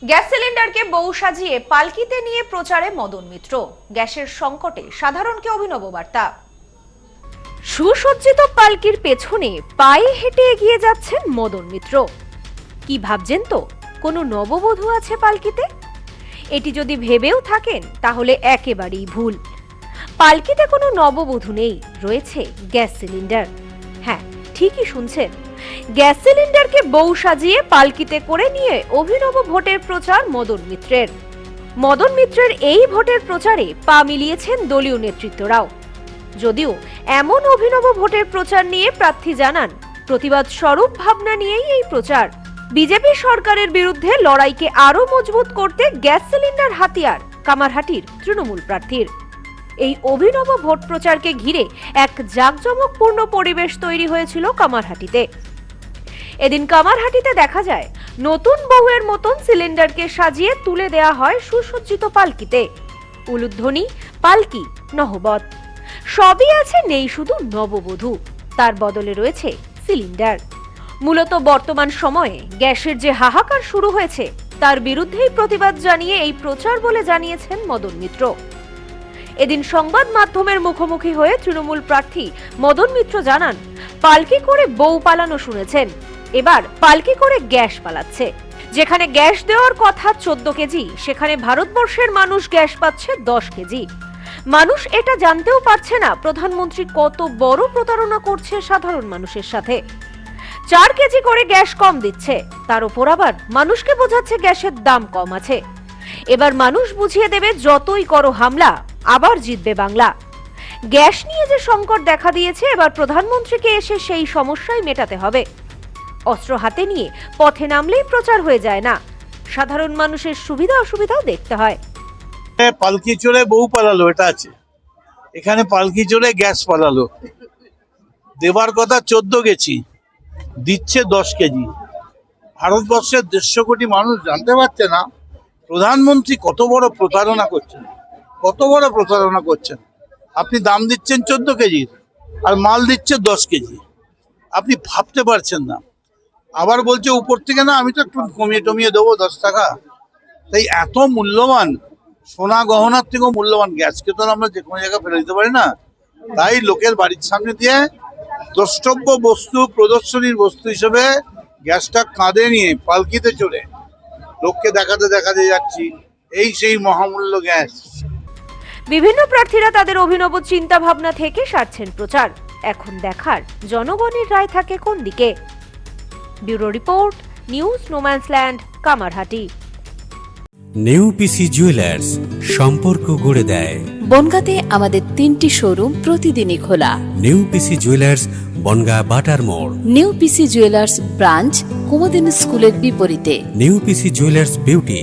Gas সিলিন্ডারকে বউ সাজিয়ে পালকিতে নিয়ে প্রচারে মদন মিত্র। গ্যাসের সংকটে সাধারণকে অভিনব বার্তা। সুসজ্জিত পালকির পেছনে পায়ে হেঁটে এগিয়ে যাচ্ছেন মদন মিত্র। কি ভাবছেন তো কোনো নববধূ আছে পালকিতে? এটি যদি ভেবেও থাকেন তাহলে একেবারেই ভুল। পালকিতে কোনো নববধূ নেই, রয়েছে গ্যাস সিলিন্ডার। হ্যাঁ, ঠিকই শুনছেন, গ্যাস সিলিন্ডারকে বউ সাজিয়ে পালকিতে করে নিয়ে অভিনব ভোটের প্রচার মদন মিত্রের। মদন মিত্রের এই ভোটের প্রচারে পা মিলিয়েছেন দলীয় নেতৃত্বরাও। যদিও এমন অভিনব ভোটের প্রচার নিয়ে প্রার্থী জানান প্রতিবাদ স্বরূপ ভাবনা নিয়েই এই প্রচার। বিজেপি সরকারের বিরুদ্ধে লড়াইকে আরো মজবুত করতে গ্যাস সিলিন্ডার হাতিয়ার কামারহাটির তৃণমূল প্রার্থীর। এই অভিনব ভোট প্রচারকে ঘিরে এক জাঁকজমকপূর্ণ পরিবেশ তৈরি হয়েছিল কামারহাটিতে। এদিন কামারহাটিতে দেখা যায় নতুন বউয়ের মতন সিলিন্ডারকে সাজিয়ে তুলে দেয়া হয় সুসজ্জিত পালকিতে। উলুধ্বনি, পালকি, নহবত সবই আছে, নেই শুধু নববধূ। তার বদলে রয়েছে সিলিন্ডার। মূলত বর্তমান সময়ে গ্যাসের যে হাহাকার শুরু হয়েছে তার বিরুদ্ধেই প্রতিবাদ জানিয়ে এই প্রচার বলে জানিয়েছেন মদন মিত্র। এদিন সংবাদ মাধ্যমের মুখোমুখি হয়ে তৃণমূল প্রার্থী মদন মিত্র জানান, পালকি করে বউ পালানো শুনেছেন, এবার পালকি করে গ্যাস পালাচ্ছে। যেখানে গ্যাস দেওয়ার কথা 14 কেজি, সেখানে ভারতবর্ষের মানুষ গ্যাস পাচ্ছে 10 কেজি। মানুষ এটা জানতেও পারছে না প্রধানমন্ত্রী কত বড় প্রতারণা করছে সাধারণ মানুষের সাথে। 4 কেজি করে গ্যাস কম দিচ্ছে, তার উপর আবার মানুষকে বোঝাচ্ছে গ্যাসের দাম কম আছে। এবার মানুষ বুঝিয়ে দেবে, যতই করো হামলা আবার জিতবে বাংলা। গ্যাস নিয়ে যে সংকট দেখা দিয়েছে, এবার প্রধানমন্ত্রীকে এসে সেই সমস্যাই মেটাতে হবে। অস্ত্র হাতে নিয়ে পথে নামলেই প্রচার হয়ে যায় না, সাধারণ মানুষের সুবিধা অসুবিধাও দেখতে হয়। পালকি চড়ে বউ পালালো, এটা আছে। এখানে পালকি চড়ে গ্যাস পালালো। দেবার কথা 14 কেজি, দিচ্ছে 10 কেজি। ভারতবর্ষের 150 কোটি মানুষ জানতে পারছে না প্রধানমন্ত্রী কত বড় প্রতারণা করছেন, কত বড় প্রতারণা করছেন। আপনি দাম দিচ্ছেন 14 কেজির আর মাল দিচ্ছে 10 কেজি। আপনি ভাবতে পারছেন না। আবার বলছে উপর থেকে না, আমি তো একটু কমিয়ে দেবো 10 টাকা। তাই এত মূল্যবান সোনা গহনার থেকেও মূল্যবান গ্যাসকে তো আমরা যে কোনো জায়গায় ফেলে দিতে পারি না। তাই লোকের বাড়ির সামনে দিয়ে দ্রষ্টব্য বস্তু, প্রদর্শনীর বস্তু হিসেবে গ্যাসটা কাঁধে নিয়ে পালকিতে চড়ে লোককে দেখাতে যাচ্ছি, এই সেই মহামূল্য গ্যাস। বিভিন্ন প্রার্থীরা তাদের অভিনব চিন্তা ভাবনা থেকে সারছেন প্রচার। এখন দেখার জনগণের রায় থাকে কোন দিকে। Bureau report, news no man's land, Kamarhati. New PC jewellers, সম্পর্ক গড়ে দেয়। বনগাঁতে আমাদের 3টি শোরুম প্রতিদিনই খোলা। নিউ পিসি জুয়েলার্স, বনগাঁ বাটার মোড়। New PC jewellers branch, Kumudini স্কুলের বিপরীতে। New PC jewellers beauty,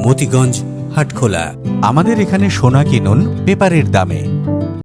Motiganj, Hatkhola. আমাদের এখানে সোনা কিনুন পেপারের দামে।